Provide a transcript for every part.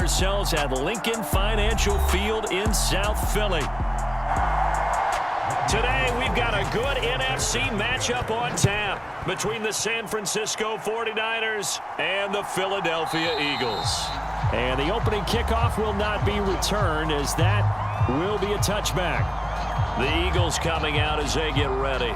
ourselves at Lincoln Financial Field in South Philly. Today, we've got a good NFC matchup on tap between the San Francisco 49ers and the Philadelphia Eagles. And the opening kickoff will not be returned, as that will be a touchback. The Eagles coming out as they get ready.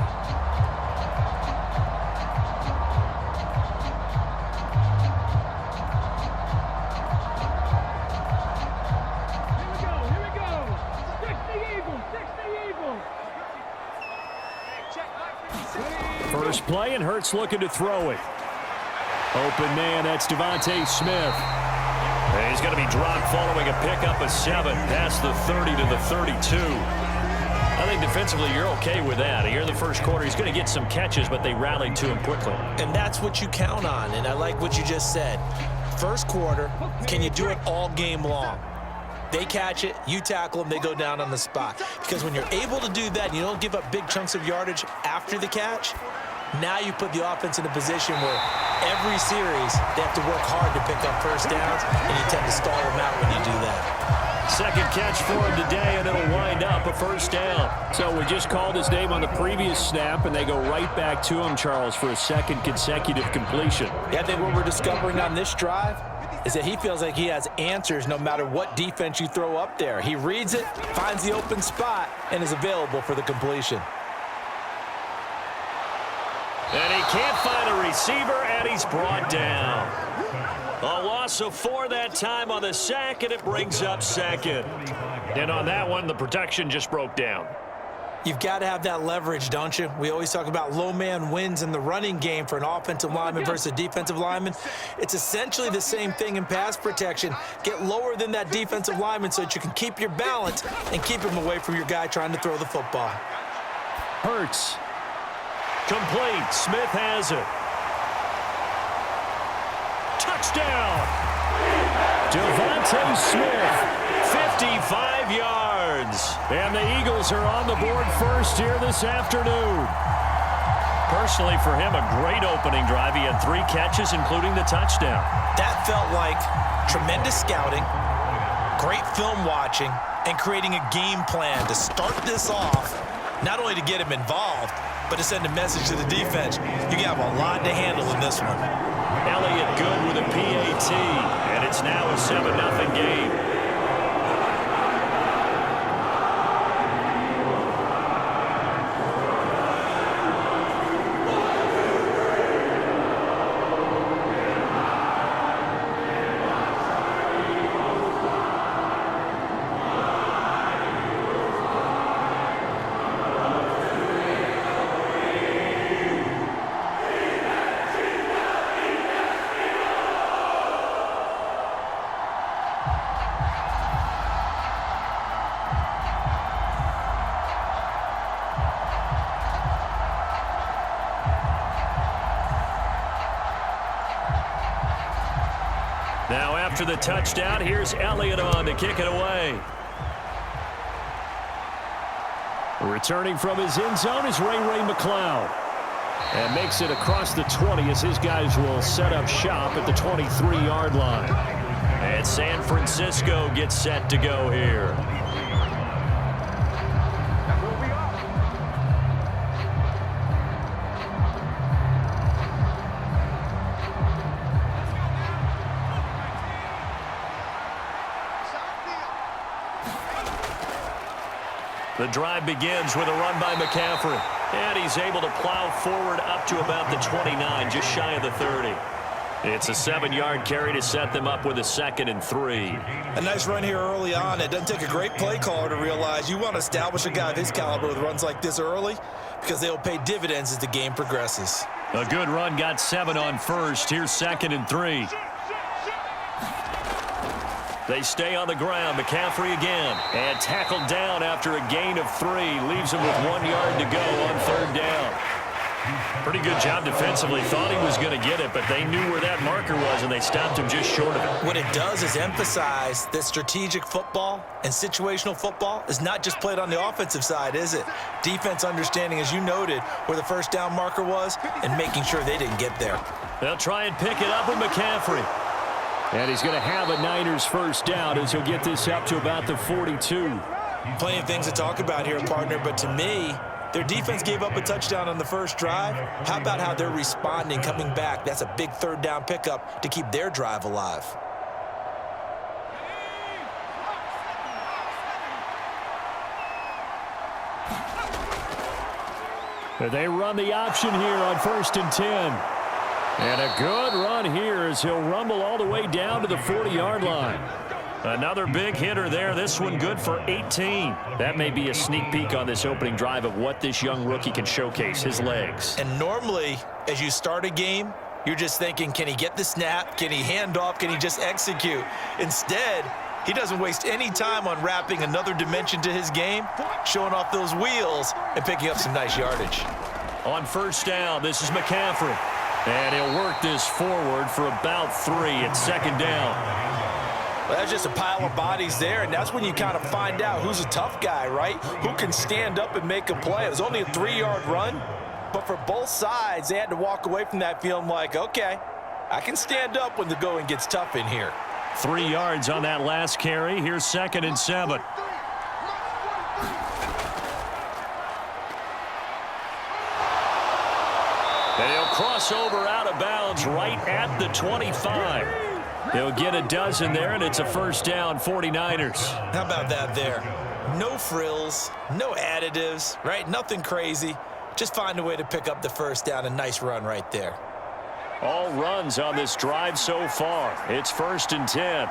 First play, and Hurts looking to throw it. Open man, that's Devontae Smith. And he's going to be dropped following a pickup of 7 past the 30 to the 32. I think defensively you're okay with that. Here in the first quarter, he's going to get some catches, but they rallied to him quickly. And that's what you count on, and I like what you just said. First quarter, can you do it all game long? They catch it, you tackle them, they go down on the spot. Because when you're able to do that and you don't give up big chunks of yardage after the catch, now you put the offense in a position where every series they have to work hard to pick up first downs, and you tend to stall them out when you do that. Second catch for him today, and it'll wind up a first down. So we just called his name on the previous snap, and they go right back to him, Charles, for a second consecutive completion. Yeah, I think what we're discovering on this drive is that he feels like he has answers no matter what defense you throw up there. He reads it, finds the open spot, and is available for the completion. And he can't find a receiver, and he's brought down. A loss of 4 that time on the sack, and it brings up second. And on that one, the protection just broke down. You've got to have that leverage, don't you? We always talk about low man wins in the running game for an offensive lineman versus a defensive lineman. It's essentially the same thing in pass protection. Get lower than that defensive lineman so that you can keep your balance and keep him away from your guy trying to throw the football. Hurts. Complete. Smith has it. Touchdown. Devontae Smith, 55 yards. And the Eagles are on the board first here this afternoon. Personally, for him, a great opening drive. He had 3 catches, including the touchdown. That felt like tremendous scouting, great film watching, and creating a game plan to start this off, not only to get him involved, but to send a message to the defense. You have a lot to handle in this one. Elliott good with a PAT, and it's now a 7-0 game. Now after the touchdown, here's Elliott on to kick it away. Returning from his end zone is Ray McCloud. And makes it across the 20 as his guys will set up shop at the 23-yard line. And San Francisco gets set to go here. The drive begins with a run by McCaffrey. And he's able to plow forward up to about the 29, just shy of the 30. It's a 7-yard carry to set them up with a 2nd and 3. A nice run here early on. It doesn't take a great play caller to realize you want to establish a guy of his caliber with runs like this early, because they'll pay dividends as the game progresses. A good run, got 7 on first. Here's 2nd and 3. They stay on the ground. McCaffrey again. And tackled down after a gain of 3. Leaves him with 1 yard to go on 3rd down. Pretty good job defensively. Thought he was going to get it, but they knew where that marker was, and they stopped him just short of it. What it does is emphasize that strategic football and situational football is not just played on the offensive side, is it? Defense understanding, as you noted, where the first down marker was and making sure they didn't get there. They'll try and pick it up with McCaffrey. And he's going to have a Niners first down as he'll get this up to about the 42. Plenty of things to talk about here, partner, but to me, their defense gave up a touchdown on the first drive. How about how they're responding, coming back? That's a big third down pickup to keep their drive alive. They run the option here on 1st and 10. And a good run here as he'll rumble all the way down to the 40-yard line. Another big hitter there. This one good for 18. That may be a sneak peek on this opening drive of what this young rookie can showcase, his legs. And normally, as you start a game, you're just thinking, can he get the snap? Can he hand off? Can he just execute? Instead, he doesn't waste any time on wrapping another dimension to his game, showing off those wheels and picking up some nice yardage. On 1st down, this is McCaffrey. And he'll work this forward for about 3 at 2nd down. Well, that's just a pile of bodies there, and that's when you kind of find out who's a tough guy, right? Who can stand up and make a play. It was only a 3-yard run, but for both sides, they had to walk away from that feeling like, okay, I can stand up when the going gets tough in here. 3 yards on that last carry. Here's 2nd and 7. And he'll cross over out of bounds right at the 25. They'll get a dozen there, and it's a first down, 49ers. How about that there? No frills, no additives, right? Nothing crazy. Just find a way to pick up the first down. A nice run right there. All runs on this drive so far. It's 1st and 10.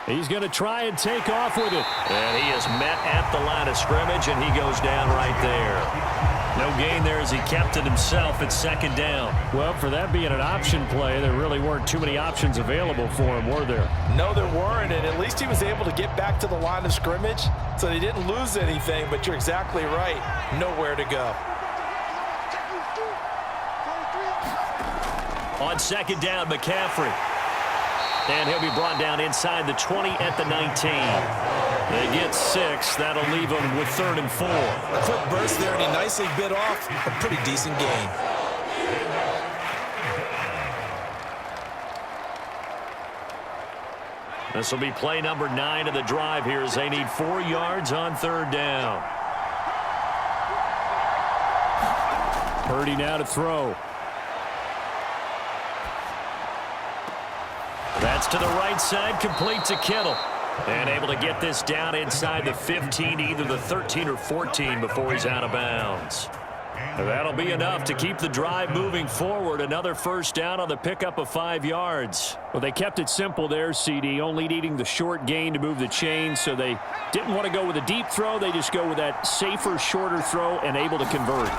He's going to try and take off with it. And he is met at the line of scrimmage, and he goes down right there. No gain there as he kept it himself at 2nd down. Well, for that being an option play, there really weren't too many options available for him, were there? No, there weren't, and at least he was able to get back to the line of scrimmage, so they didn't lose anything, but you're exactly right. Nowhere to go. On 2nd down, McCaffrey. And he'll be brought down inside the 20 at the 19. They get 6. That'll leave them with 3rd and 4. A quick burst there, and he nicely bit off a pretty decent gain. This will be play number 9 of the drive here as they need 4 yards on 3rd down. Purdy now to throw. That's to the right side, complete to Kittle. And able to get this down inside the 15, either the 13 or 14 before he's out of bounds. That'll be enough to keep the drive moving forward. Another first down on the pickup of 5 yards. Well, they kept it simple there, CD, only needing the short gain to move the chains, so they didn't want to go with a deep throw. They just go with that safer, shorter throw and able to convert.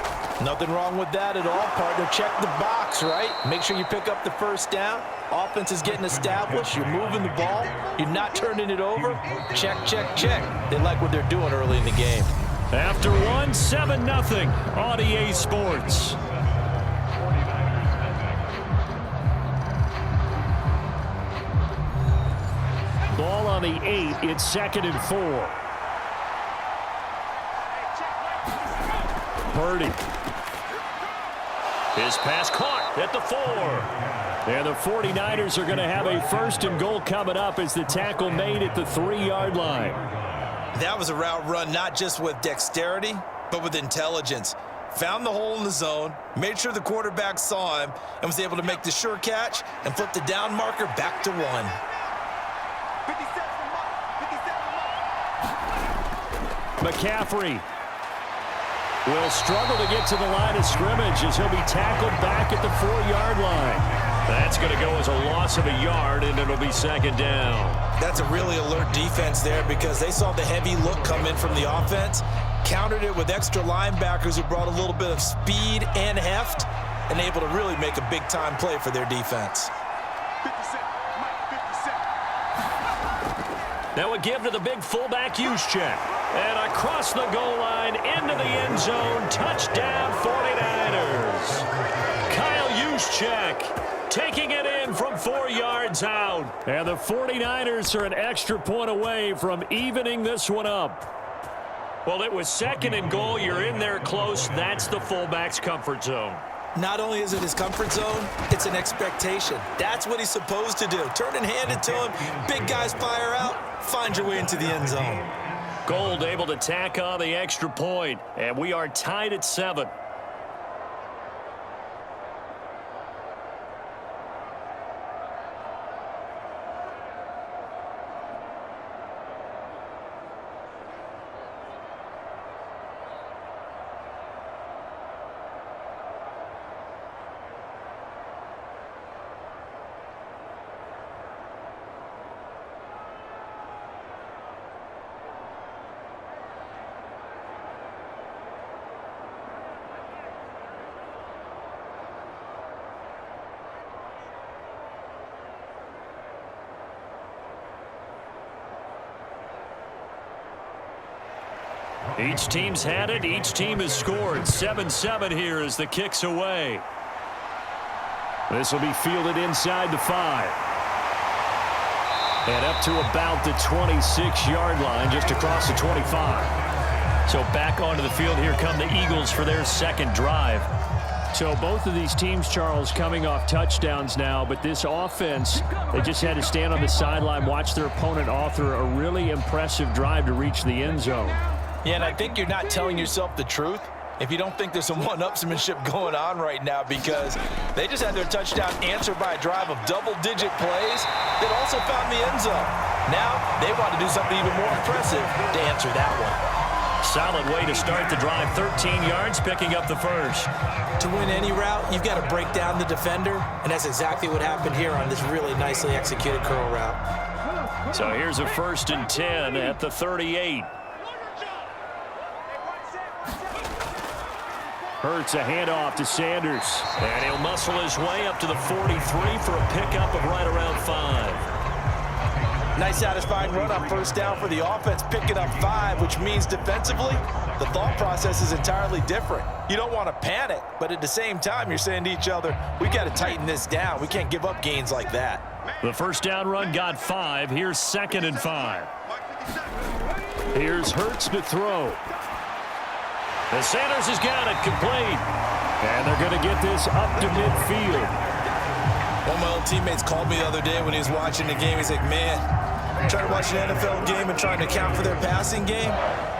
Nothing wrong with that at all, partner. Check the box, right? Make sure you pick up the first down. Offense is getting established. You're moving the ball. You're not turning it over. Check, check, check. They like what they're doing early in the game. After 1, 7-0 on EA Sports. Ball on the 8. It's 2nd and 4. Purdy. His pass caught at the 4. And the 49ers are going to have a 1st and goal coming up as the tackle made at the 3-yard line. That was a route run not just with dexterity, but with intelligence. Found the hole in the zone, made sure the quarterback saw him, and was able to make the sure catch and flip the down marker back to 1. McCaffrey will struggle to get to the line of scrimmage as he'll be tackled back at the 4-yard line. That's going to go as a loss of a yard, and it'll be 2nd down. That's a really alert defense there because they saw the heavy look come in from the offense, countered it with extra linebackers who brought a little bit of speed and heft, and able to really make a big-time play for their defense. Now a give to the big fullback, Juszczyk. And across the goal line, into the end zone, touchdown 49ers. Kyle Juszczyk taking it in from 4 yards out. And the 49ers are an extra point away from evening this one up. Well, it was 2nd and goal. You're in there close. That's the fullback's comfort zone. Not only is it his comfort zone, it's an expectation. That's what he's supposed to do. Turn and hand it to him. Big guys fire out. Find your way into the end zone. Gold able to tack on the extra point, and we are tied at 7. Each team's had it. Each team has scored. 7-7 here as the kick's away. This will be fielded inside the 5. And up to about the 26-yard line, just across the 25. So back onto the field, here come the Eagles for their second drive. So both of these teams, Charles, coming off touchdowns now, but this offense, they just had to stand on the sideline, watch their opponent author a really impressive drive to reach the end zone. Yeah, and I think you're not telling yourself the truth if you don't think there's some one-upsmanship going on right now, because they just had their touchdown answered by a drive of double-digit plays that also found the end zone. Now they want to do something even more impressive to answer that one. Solid way to start the drive. 13 yards, picking up the first. To win any route, you've got to break down the defender, and that's exactly what happened here on this really nicely executed curl route. So here's a 1st and 10 at the 38. Hurts a handoff to Sanders. And he'll muscle his way up to the 43 for a pickup of right around 5. Nice satisfying run on first down for the offense, picking up 5, which means defensively, the thought process is entirely different. You don't want to panic, but at the same time, you're saying to each other, we got to tighten this down. We can't give up gains like that. The first down run got 5. Here's 2nd and 5. Here's Hurts to throw. And Sanders has got it complete. And they're going to get this up to midfield. One of my old teammates called me the other day when he was watching the game. He's like, man, trying to watch an NFL game and trying to account for their passing game,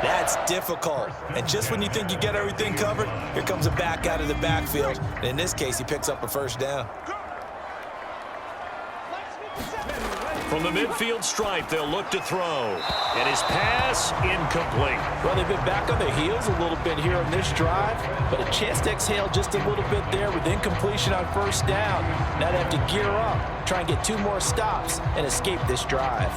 that's difficult. And just when you think you get everything covered, here comes a back out of the backfield. And in this case, he picks up a first down. From the midfield stripe, they'll look to throw. And his pass, incomplete. Well, they've been back on their heels a little bit here on this drive, but a chance to exhale just a little bit there with incompletion on first down. Now they have to gear up, try and get 2 more stops, and escape this drive.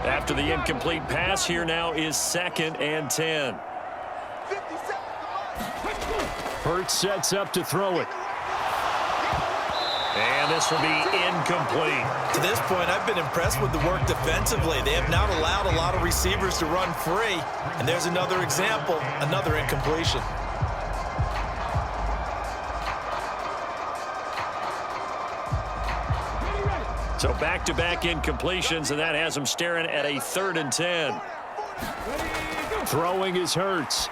After the incomplete pass, here now is 2nd and 10. Hurts sets up to throw it. And this will be incomplete. To this point, I've been impressed with the work defensively. They have not allowed a lot of receivers to run free. And there's another example, another incompletion. So back-to-back incompletions, and that has them staring at a 3rd and 10. Throwing is Hurts.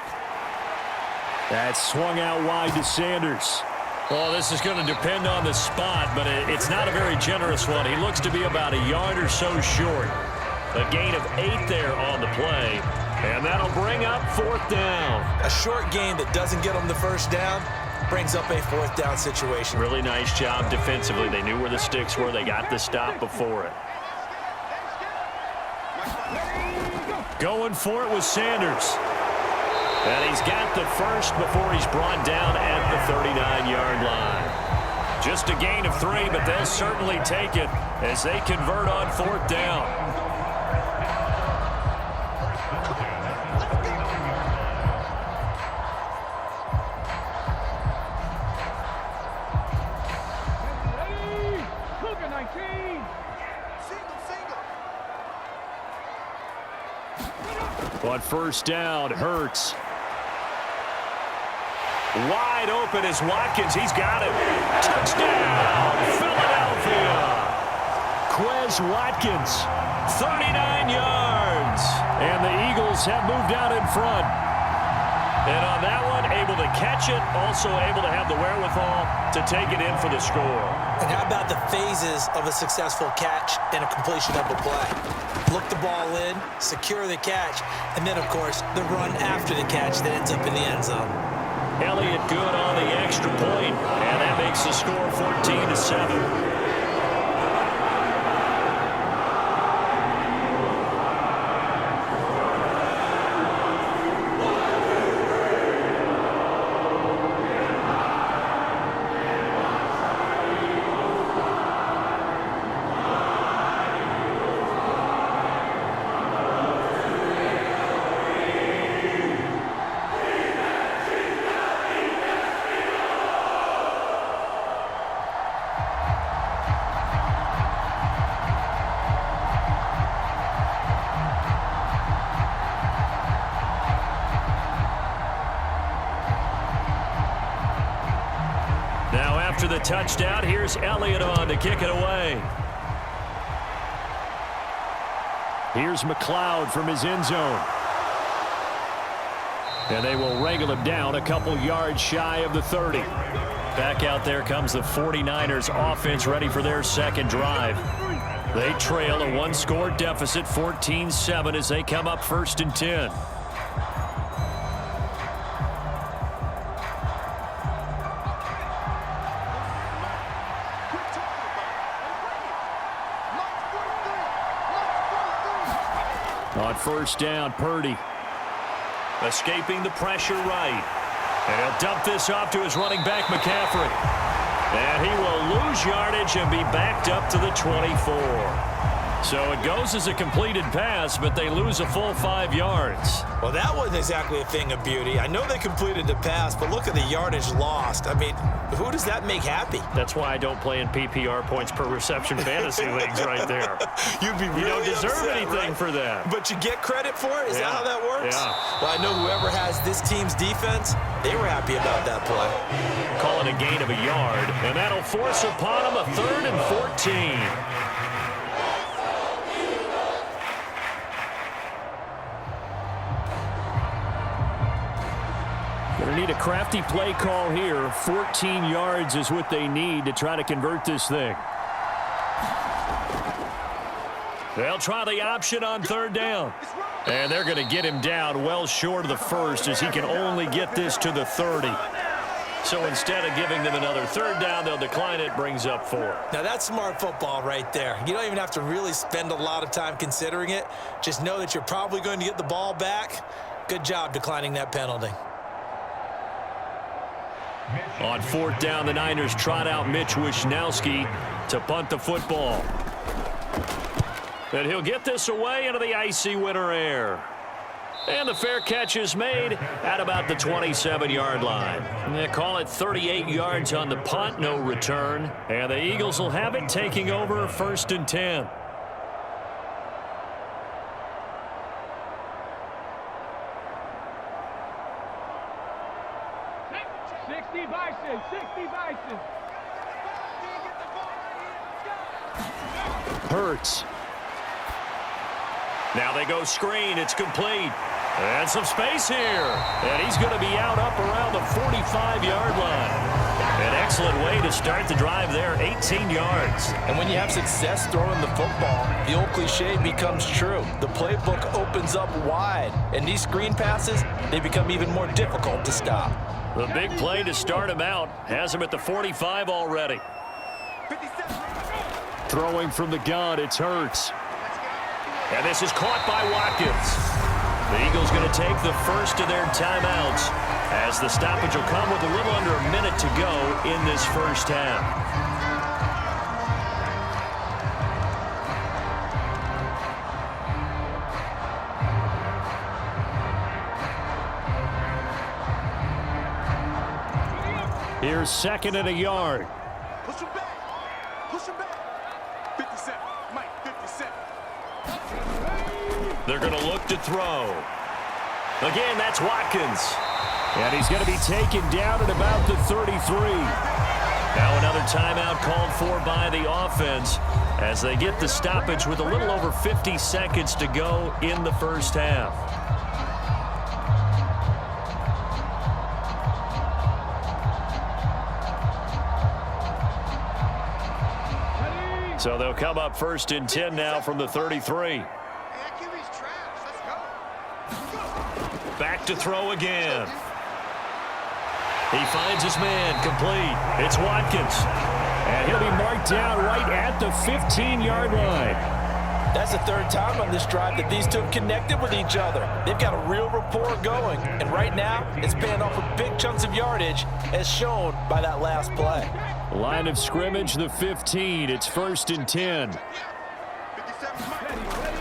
That's swung out wide to Sanders. Well, this is going to depend on the spot, but it's not a very generous one. He looks to be about a yard or so short. A gain of 8 there on the play, and that'll bring up 4th down. A short gain that doesn't get them the first down brings up a 4th down situation. Really nice job defensively. They knew where the sticks were. They got the stop before it. Going for it was Sanders. And he's got the first before he's brought down at the 39-yard line. Just a gain of 3, but they'll certainly take it as they convert on 4th down. On first down, Hurts. Wide open is Watkins. He's got it. Touchdown, Philadelphia. Quez Watkins, 39 yards. And the Eagles have moved out in front. And on that one, able to catch it, also able to have the wherewithal to take it in for the score. And how about the phases of a successful catch and a completion of a play? Look the ball in, secure the catch, and then, of course, the run after the catch that ends up in the end zone. Elliott good on the extra point, and that makes the score 14-7. After the touchdown, here's Elliott on to kick it away. Here's McLeod from his end zone. And they will wrangle him down a couple yards shy of the 30. Back out there comes the 49ers offense ready for their second drive. They trail a one-score deficit, 14-7, as they come up 1st and 10. On 1st down, Purdy. Escaping the pressure right. And he'll dump this off to his running back, McCaffrey. And he will lose yardage and be backed up to the 24. So it goes as a completed pass, but they lose a full 5 yards. Well, that wasn't exactly a thing of beauty. I know they completed the pass, but look at the yardage lost. I mean, who does that make happy? That's why I don't play in PPR points per reception fantasy leagues right there. You'd be really You don't deserve upset, anything right? for that. But you get credit for it? Is that how that works? Yeah. Well, I know whoever has this team's defense, they were happy about that play. Call it a gain of a yard, and that'll force upon them a 3rd and 14. Going to need a crafty play call here. 14 yards is what they need to try to convert this thing. They'll try the option on 3rd down. And they're going to get him down well short of the 1st, as he can only get this to the 30. So instead of giving them another 3rd down, they'll decline it, brings up 4. Now, that's smart football right there. You don't even have to really spend a lot of time considering it. Just know that you're probably going to get the ball back. Good job declining that penalty. On 4th down, the Niners trot out Mitch Wishnowsky to punt the football. And he'll get this away into the icy winter air. And the fair catch is made at about the 27-yard line. They call it 38 yards on the punt, no return. And the Eagles will have it, taking over 1st and 10. Hurts. Now they go screen. It's complete. And some space here. And he's going to be out up around the 45-yard line. An excellent way to start the drive there, 18 yards. And when you have success throwing the football, the old cliche becomes true. The playbook opens up wide. And these screen passes, they become even more difficult to stop. The big play to start him out has him at the 45 already. Throwing from the gun, it's Hurts. And this is caught by Watkins. The Eagles going to take the first of their timeouts, as the stoppage will come with a little under a minute to go in this first half. Here's 2nd and a yard. Push him back. Push him back. 57. Mike, 57. They're going to look to throw. Again, that's Watkins. And he's going to be taken down at about the 33. Now another timeout called for by the offense as they get the stoppage with a little over 50 seconds to go in the first half. So they'll come up 1st and 10 now from the 33. Back to throw again. He finds his man complete. It's Watkins. And he'll be marked down right at the 15-yard line. That's the 3rd time on this drive that these two have connected with each other. They've got a real rapport going. And right now, it's paying off with big chunks of yardage, as shown by that last play. Line of scrimmage, the 15. It's 1st and 10.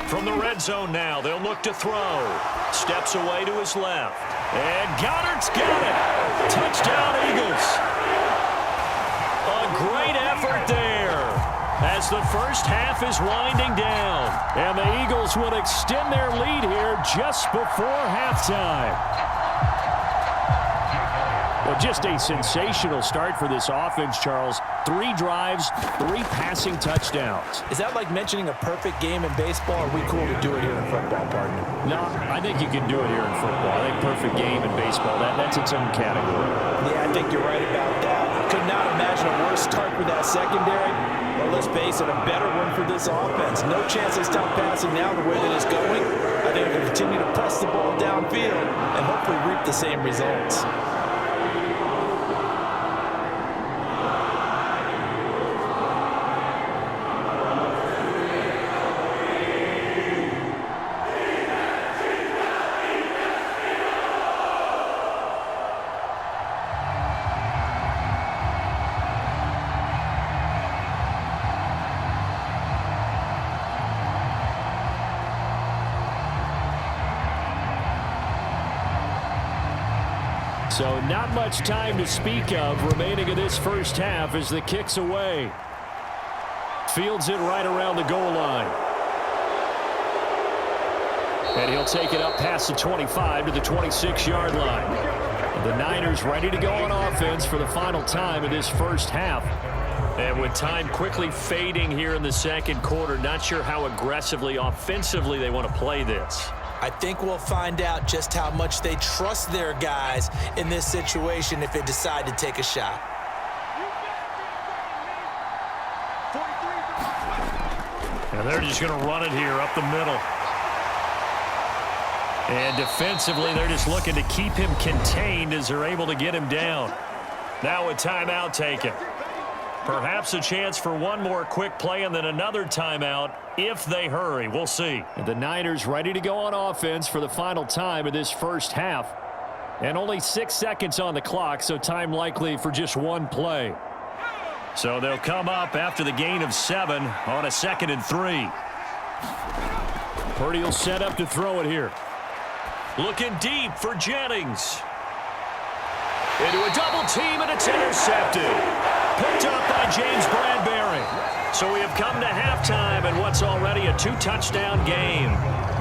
From the red zone now, they'll look to throw. Steps away to his left. And Goddard's got it. Touchdown, Eagles. A great effort there as the first half is winding down. And the Eagles would extend their lead here just before halftime. Well, just a sensational start for this offense, Charles. 3 drives, 3 passing touchdowns. Is that like mentioning a perfect game in baseball, or are we cool to do it here in football, partner? No, I think you can do it here in football. I think perfect game in baseball, that's its own category. Yeah, I think you're right about that. Could not imagine a worse start for that secondary. Well, let's face it, a better one for this offense. No chance they stop passing now the way that it's going. I think they'll continue to press the ball downfield and hopefully reap the same results. So not much time to speak of remaining in this first half as the kick's away. Fields it right around the goal line. And he'll take it up past the 25 to the 26-yard line. The Niners ready to go on offense for the final time of this first half. And with time quickly fading here in the second quarter, not sure how aggressively, offensively they want to play this. I think we'll find out just how much they trust their guys in this situation if they decide to take a shot. And they're just going to run it here up the middle. And defensively, they're just looking to keep him contained as they're able to get him down. Now a timeout taken. Perhaps a chance for one more quick play and then another timeout if they hurry. We'll see. And the Niners ready to go on offense for the final time of this first half. And only 6 seconds on the clock, so time likely for just one play. So they'll come up after the gain of 7 on a 2nd and 3. Purdy will set up to throw it here. Looking deep for Jennings. Into a double team, and it's intercepted. Picked up by James Bradbury. So we have come to halftime in what's already a 2-touchdown game.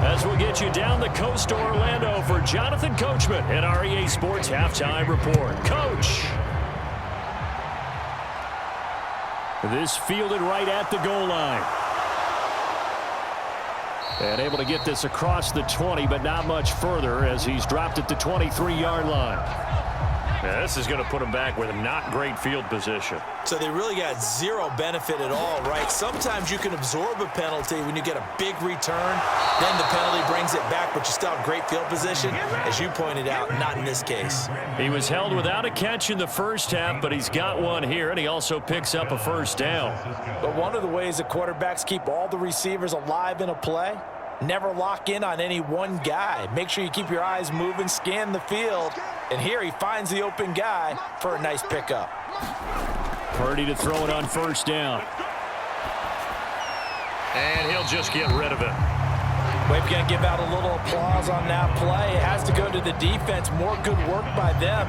As we'll get you down the coast to Orlando for Jonathan Coachman at our EA Sports Halftime Report. Coach. This fielded right at the goal line. And able to get this across the 20, but not much further as he's dropped at the 23-yard line. Now, this is going to put him back with a not great field position. So they really got zero benefit at all, right? Sometimes you can absorb a penalty when you get a big return. Then the penalty brings it back, but you still have great field position. As you pointed out, not in this case. He was held without a catch in the first half, but he's got one here, and he also picks up a first down. But one of the ways that quarterbacks keep all the receivers alive in a play, never lock in on any one guy. Make sure you keep your eyes moving, scan the field. And here he finds the open guy for a nice pickup. Purdy to throw it on first down. And he'll just get rid of it. We've got to give out a little applause on that play. It has to go to the defense. More good work by them.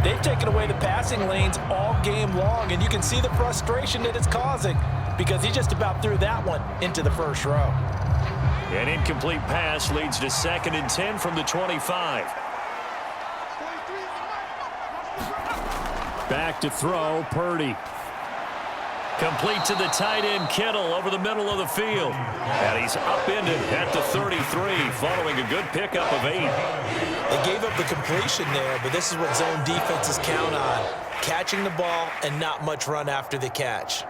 They've taken away the passing lanes all game long, and you can see the frustration that it's causing because he just about threw that one into the first row. An incomplete pass leads to 2nd and 10 from the 25. Back to throw, Purdy. Complete to the tight end, Kittle, over the middle of the field. And he's upended at the 33, following a good pickup of 8. They gave up the completion there, but this is what zone defenses count on. Catching the ball and not much run after the catch.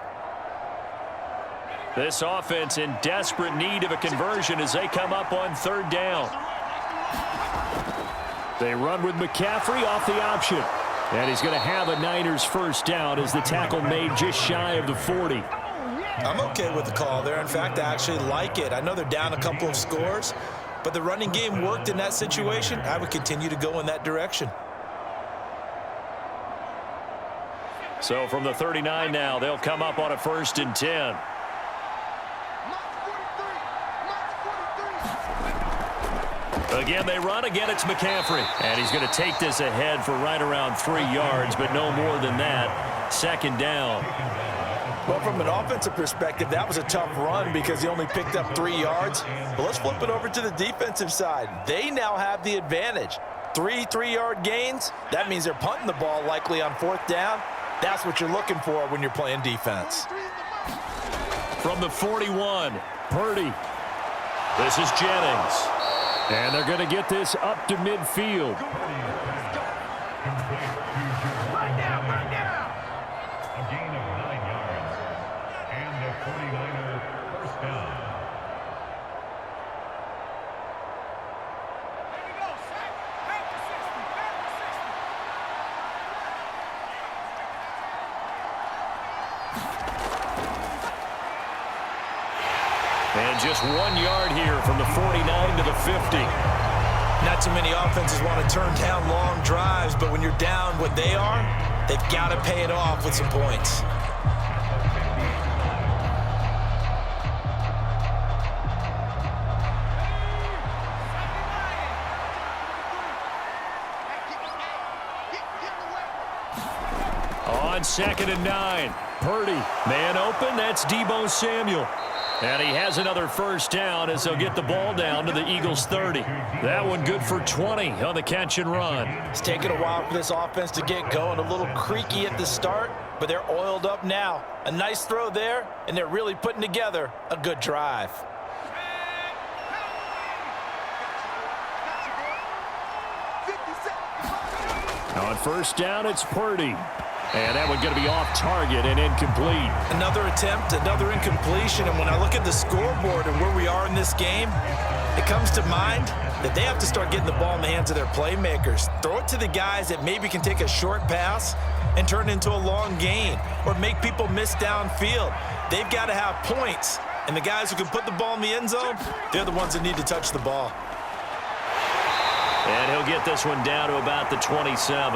This offense in desperate need of a conversion as they come up on third down. They run with McCaffrey off the option. And he's going to have a Niners first down as the tackle made just shy of the 40. I'm okay with the call there. In fact, I actually like it. I know they're down a couple of scores, but the running game worked in that situation. I would continue to go in that direction. So from the 39 now, they'll come up on a 1st and 10. Again, they run. Again, it's McCaffrey. And he's going to take this ahead for right around 3 yards, but no more than that. 2nd down. Well, from an offensive perspective, that was a tough run because he only picked up 3 yards. But let's flip it over to the defensive side. They now have the advantage. 3 3-yard gains. That means they're punting the ball likely on 4th down. That's what you're looking for when you're playing defense. From the 41, Purdy. This is Jennings. And they're going to get this up to midfield. Right down. A gain of 9 yards. And the 49er first down. There you go, Shaq. Back to 60. And just 1 yard here from the 49 to the 50. Not too many offenses want to turn down long drives, but when you're down what they are, they've got to pay it off with some points. On 2nd and 9, Purdy. Man open, that's Deebo Samuel. And he has another first down as they'll get the ball down to the Eagles' 30. That one good for 20 on the catch and run. It's taken a while for this offense to get going. A little creaky at the start, but they're oiled up now. A nice throw there, and they're really putting together a good drive. On first down, it's Purdy. And that one going to be off target and incomplete. Another attempt, another incompletion. And when I look at the scoreboard and where we are in this game, it comes to mind that they have to start getting the ball in the hands of their playmakers. Throw it to the guys that maybe can take a short pass and turn it into a long gain or make people miss downfield. They've got to have points. And the guys who can put the ball in the end zone, they're the ones that need to touch the ball. And he'll get this one down to about the 27.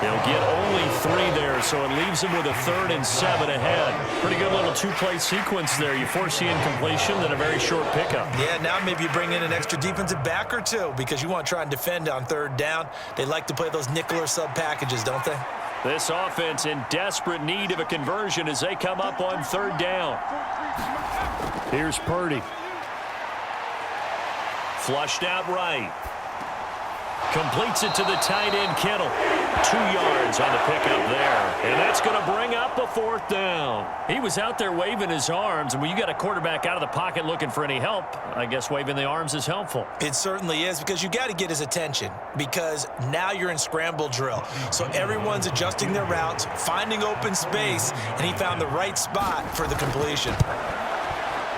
He'll get only 3 there, so it leaves him with a 3rd and 7 ahead. Pretty good little 2-play sequence there. You force the incompletion, then a very short pickup. Yeah, now maybe you bring in an extra defensive back or two because you want to try and defend on 3rd down. They like to play those nickel or sub packages, don't they? This offense in desperate need of a conversion as they come up on 3rd down. Here's Purdy. Flushed out right. Completes it to the tight end, Kittle. 2 yards on the pickup there. And that's going to bring up a 4th down. He was out there waving his arms, and when you got a quarterback out of the pocket looking for any help, I guess waving the arms is helpful. It certainly is because you got to get his attention because now you're in scramble drill. So everyone's adjusting their routes, finding open space, and he found the right spot for the completion.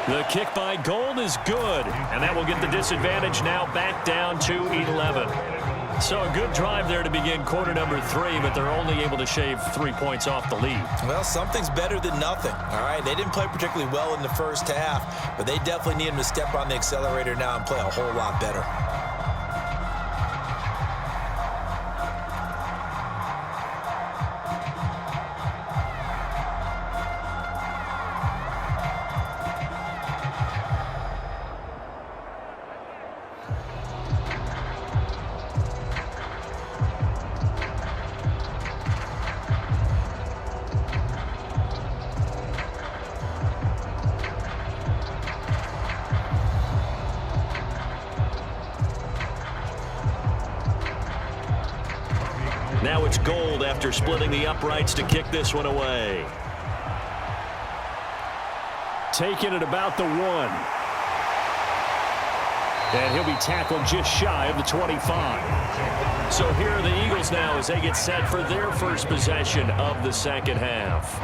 The kick by Gold is good, and that will get the disadvantage now back down to 11. So a good drive there to begin quarter number 3, but they're only able to shave 3 points off the lead. Well, something's better than nothing, all right? They didn't play particularly well in the first half, but they definitely need him to step on the accelerator now and play a whole lot better. Now it's Gold after splitting the uprights to kick this one away. Taking it about the 1. And he'll be tackled just shy of the 25. So here are the Eagles now as they get set for their first possession of the second half.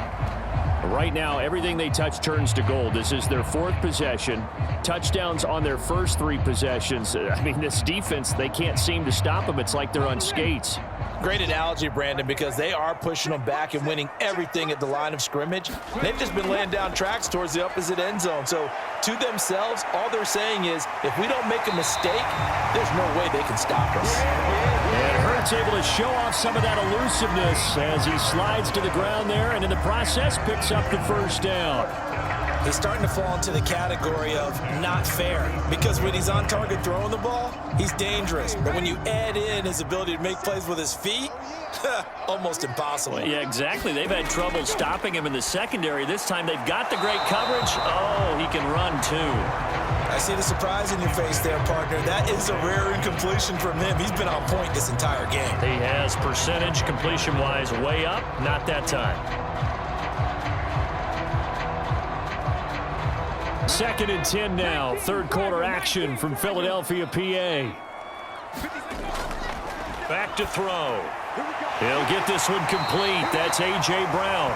Right now, everything they touch turns to gold. This is their 4th possession. Touchdowns on their first 3 possessions. I mean, this defense, they can't seem to stop them. It's like they're on skates. Great analogy, Brandon, because they are pushing them back and winning everything at the line of scrimmage. They've just been laying down tracks towards the opposite end zone. So to themselves, all they're saying is, if we don't make a mistake, there's no way they can stop us. And Hurts able to show off some of that elusiveness as he slides to the ground there, and in the process picks up the first down. He's starting to fall into the category of not fair, because when he's on target throwing the ball, he's dangerous. But when you add in his ability to make plays with his feet, almost impossible. Yeah, exactly. They've had trouble stopping him in the secondary. This time they've got the great coverage. Oh, he can run too. I see the surprise in your face there, partner. That is a rare incompletion from him. He's been on point this entire game. He has percentage completion-wise way up. Not that time. 2nd and 10 now. 3rd quarter action from Philadelphia, PA. Back to throw. He'll get this one complete. That's A.J. Brown.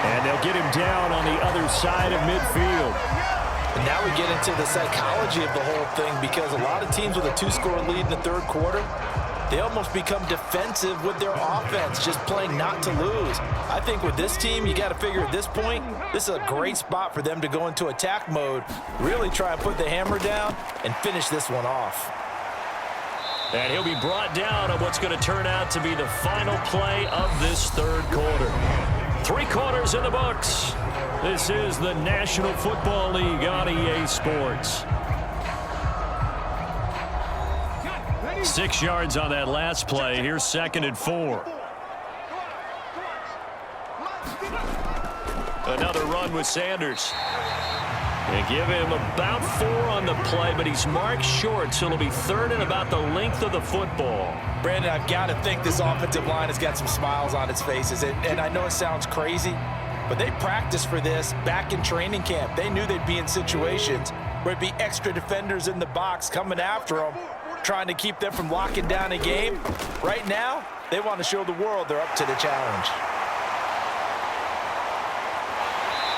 And they'll get him down on the other side of midfield. And now we get into the psychology of the whole thing, because a lot of teams with a 2-score lead in the 3rd quarter, they almost become defensive with their offense, just playing not to lose. I think with this team, you got to figure at this point, this is a great spot for them to go into attack mode, really try and put the hammer down and finish this one off. And he'll be brought down on what's going to turn out to be the final play of this 3rd quarter. 3 quarters in the books. This is the National Football League on EA Sports. 6 yards on that last play. Here's 2nd and 4. Another run with Sanders. They give him about 4 on the play, but he's marked short, so it'll be 3rd and about the length of the football. Brandon, I've got to think this offensive line has got some smiles on its faces. And I know it sounds crazy, but they practiced for this back in training camp. They knew they'd be in situations where it'd be extra defenders in the box coming after them, trying to keep them from locking down a game. Right now, they want to show the world they're up to the challenge.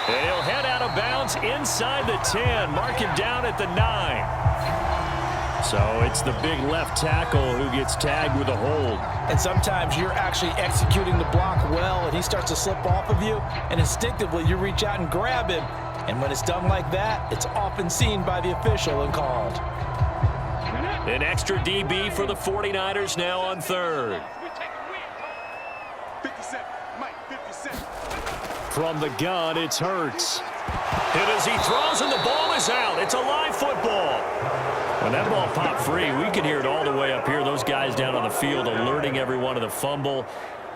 And he'll head out of bounds inside the 10. Mark him down at the 9. So it's the big left tackle who gets tagged with a hold. And sometimes you're actually executing the block well, and he starts to slip off of you, and instinctively you reach out and grab him. And when it's done like that, it's often seen by the official and called. An extra DB for the 49ers now on 3rd. From the gun, it's Hurts. Hit as he throws, and the ball is out. It's a live football. When that ball popped free, we could hear it all the way up here. Those guys down on the field alerting everyone of the fumble.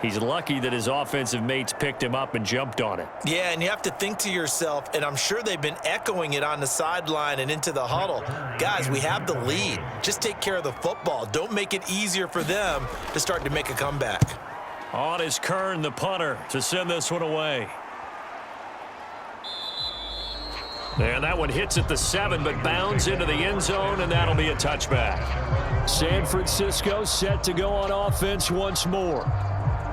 He's lucky that his offensive mates picked him up and jumped on it. Yeah, and you have to think to yourself, and I'm sure they've been echoing it on the sideline and into the huddle. Guys, we have the lead. Just take care of the football. Don't make it easier for them to start to make a comeback. On is Kern, the punter, to send this one away. And that one hits at the 7, but bounds into the end zone, and that'll be a touchback. San Francisco set to go on offense once more.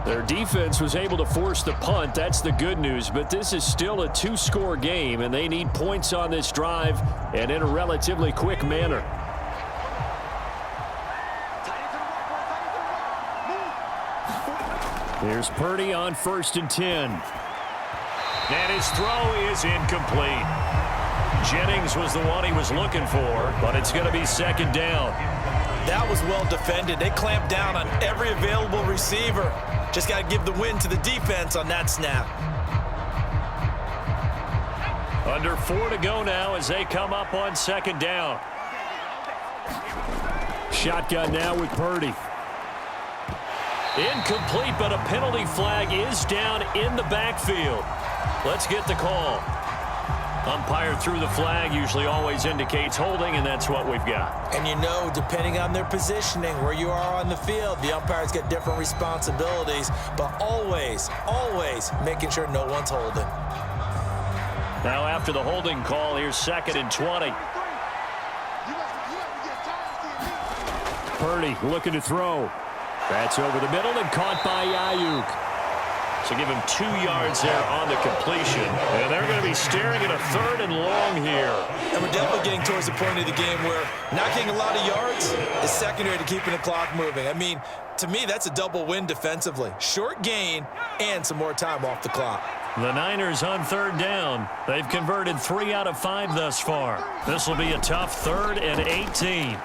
Their defense was able to force the punt. That's the good news, but this is still a 2-score game, and they need points on this drive and in a relatively quick manner. Here's Purdy on 1st and 10. And his throw is incomplete. Jennings was the one he was looking for, but it's going to be 2nd down. That was well defended. They clamped down on every available receiver. Just got to give the win to the defense on that snap. Under 4 to go now as they come up on 2nd down. Shotgun now with Purdy. Incomplete, but a penalty flag is down in the backfield. Let's get the call. Umpire threw the flag, usually always indicates holding, and that's what we've got. And you know, depending on their positioning, where you are on the field, the umpires get different responsibilities, but always, always making sure no one's holding. Now after the holding call, here's 2nd and 20. Purdy looking to throw. That's over the middle and caught by Ayuk. So give him 2 yards there on the completion. And they're going to be staring at a 3rd and long here. And we're definitely getting towards the point of the game where not getting a lot of yards is secondary to keeping the clock moving. I mean, to me, that's a double win defensively. Short gain and some more time off the clock. The Niners on 3rd down. They've converted 3 out of 5 thus far. This will be a tough 3rd and 18.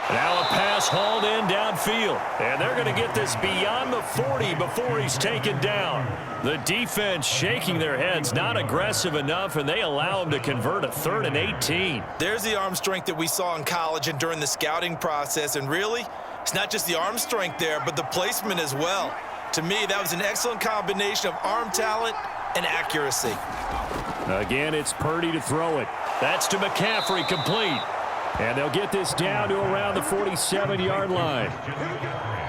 Now a pass hauled in downfield. And they're going to get this beyond the 40 before he's taken down. The defense shaking their heads, not aggressive enough, and they allow him to convert a 3rd and 18. There's the arm strength that we saw in college and during the scouting process. And really, it's not just the arm strength there, but the placement as well. To me, that was an excellent combination of arm talent and accuracy. Again, it's Purdy to throw it. That's to McCaffrey, complete. And they'll get this down to around the 47-yard line.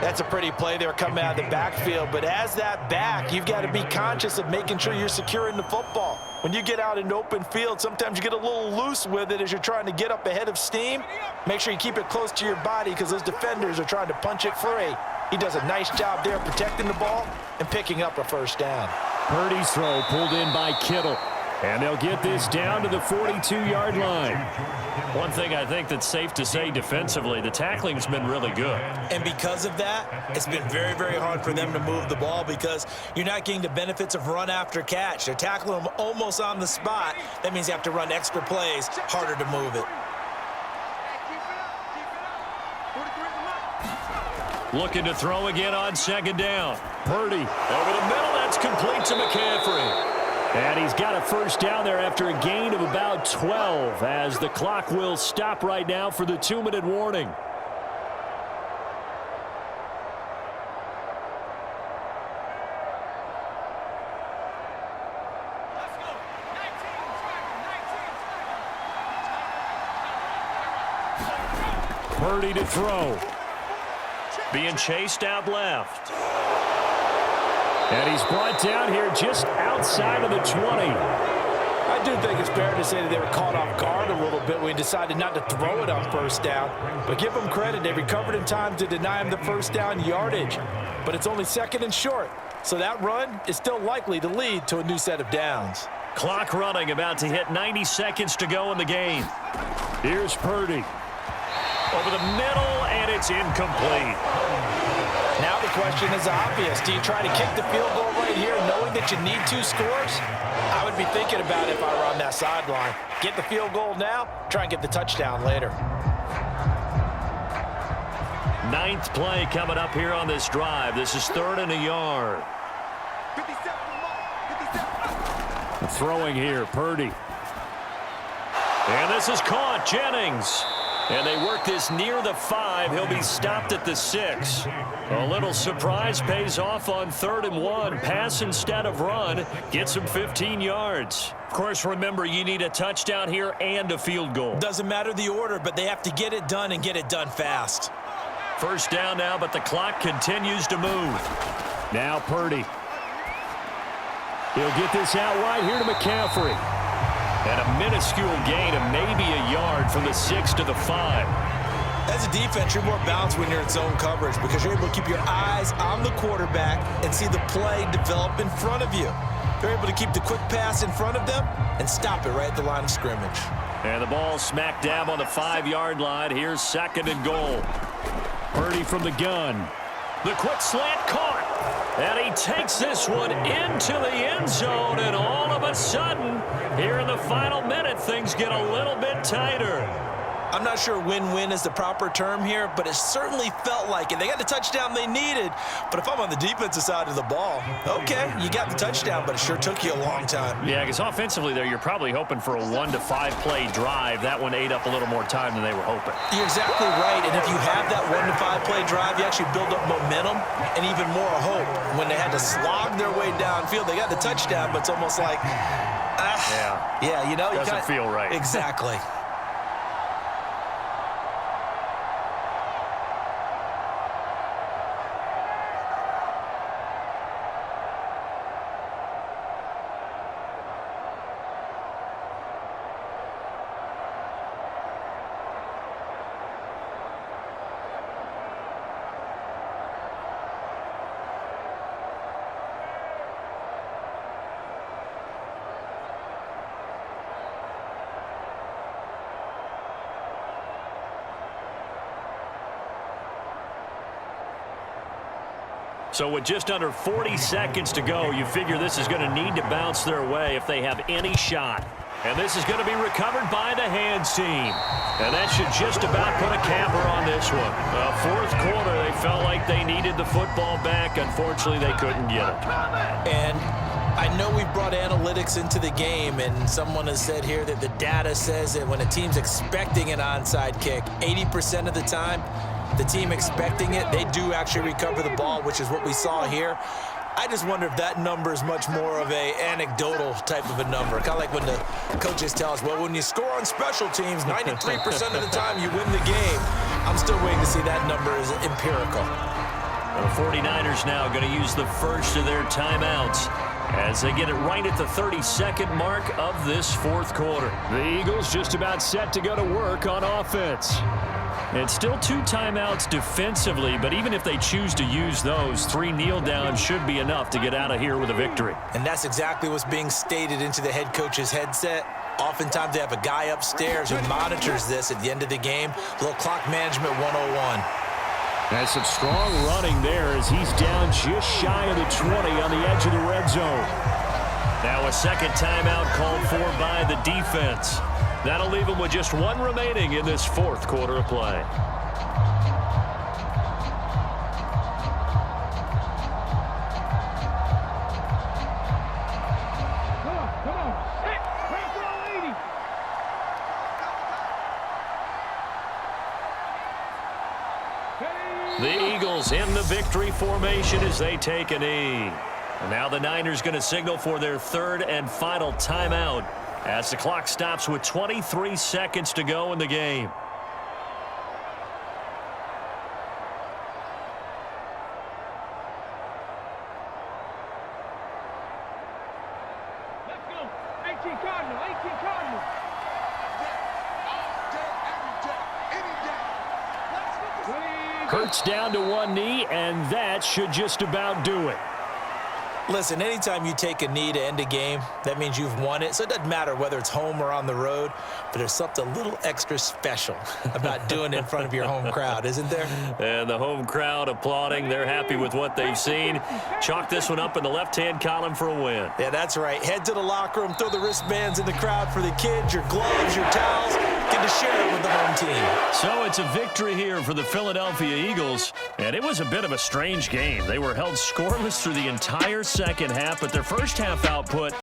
That's a pretty play there coming out of the backfield. But as that back, you've got to be conscious of making sure you're securing the football. When you get out in open field, sometimes you get a little loose with it as you're trying to get up ahead of steam. Make sure you keep it close to your body because those defenders are trying to punch it free. He does a nice job there protecting the ball and picking up a 1st down. Purdy's throw pulled in by Kittle. And they'll get this down to the 42-yard line. One thing I think that's safe to say defensively, the tackling's been really good. And because of that, it's been very, very hard for them to move the ball because you're not getting the benefits of run after catch. They're tackling them almost on the spot. That means you have to run extra plays, harder to move it. Looking to throw again on 2nd down. Purdy over the middle. That's complete to McCaffrey. And he's got a 1st down there after a gain of about 12 as the clock will stop right now for the 2-minute warning. Purdy to throw. Being chased out left. And he's brought down here just outside of the 20. I do think it's fair to say that they were caught off guard a little bit when he decided not to throw it on 1st down. But give them credit. They recovered in time to deny him the 1st down yardage. But it's only 2nd and short. So that run is still likely to lead to a new set of downs. Clock running, about to hit 90 seconds to go in the game. Here's Purdy. Over the middle, and it's incomplete. Now the question is obvious. Do you try to kick the field goal right here knowing that you need 2 scores? I would be thinking about it if I were on that sideline. Get the field goal now, try and get the touchdown later. 9th play coming up here on this drive. This is 3rd and a yard. Throwing here, Purdy. And this is caught, Jennings. And they work this near the 5. He'll be stopped at the 6. A little surprise pays off on 3rd and 1. Pass instead of run. Gets him 15 yards. Of course, remember, you need a touchdown here and a field goal. Doesn't matter the order, but they have to get it done and get it done fast. 1st down now, but the clock continues to move. Now Purdy. He'll get this out wide here to McCaffrey. And a minuscule gain of maybe a yard from the 6 to the 5. As a defense, you're more balanced when you're in zone coverage because you're able to keep your eyes on the quarterback and see the play develop in front of you. They're able to keep the quick pass in front of them and stop it right at the line of scrimmage. And the ball smack dab on the 5-yard line. Here's 2nd and goal. Purdy from the gun. The quick slant caught. And he takes this one into the end zone. And all of a sudden, here in the final minute, things get a little bit tighter. I'm not sure win-win is the proper term here, but it certainly felt like it. They got the touchdown they needed, but if I'm on the defensive side of the ball, okay, you got the touchdown, but it sure took you a long time. Yeah, because offensively there, you're probably hoping for a 1 to 5 play drive. That one ate up a little more time than they were hoping. You're exactly right, and if you have that 1 to 5 play drive, you actually build up momentum and even more hope. When they had to slog their way downfield, they got the touchdown, but it's almost like, yeah, you know, doesn't feel right. Exactly. So with just under 40 seconds to go, you figure this is going to need to bounce their way if they have any shot. And this is going to be recovered by the hands team. And that should just about put a capper on this one. Fourth quarter, they felt like they needed the football back. Unfortunately, they couldn't get it. And I know we brought analytics into the game, and someone has said here that the data says that when a team's expecting an onside kick, 80% of the time, the team expecting it, they do actually recover the ball, which is what we saw here. I just wonder if that number is much more of a anecdotal type of a number. Kind of like when the coaches tell us, well, when you score on special teams, 93% of the time you win the game. I'm still waiting to see that number is empirical. The 49ers now going to use the first of their timeouts as they get it right at the 32nd mark of this fourth quarter. The Eagles just about set to go to work on offense. It's still 2 timeouts defensively, but even if they choose to use those, 3 kneel downs should be enough to get out of here with a victory. And that's exactly what's being stated into the head coach's headset. Oftentimes they have a guy upstairs who monitors this at the end of the game. A little clock management 101. That's some strong running there as he's down just shy of the 20 on the edge of the red zone. Now a second timeout called for by the defense. That'll leave them with just 1 remaining in this fourth quarter of play. The Eagles in the victory formation as they take a knee. And now the Niners going to signal for their third and final timeout as the clock stops with 23 seconds to go in the game. Let's go. 18 Cardinal, 18 Cardinal. Hurts down to one knee, and that should just about do it. Listen, anytime you take a knee to end a game, that means you've won it. So it doesn't matter whether it's home or on the road, but there's something a little extra special about doing it in front of your home crowd, isn't there? And the home crowd applauding. They're happy with what they've seen. Chalk this one up in the left-hand column for a win. Yeah, that's right. Head to the locker room, throw the wristbands in the crowd for the kids, your gloves, your towels. Get to share it with the home team. So it's a victory here for the Philadelphia Eagles, and it was a bit of a strange game. They were held scoreless through the entire second half, but their first half output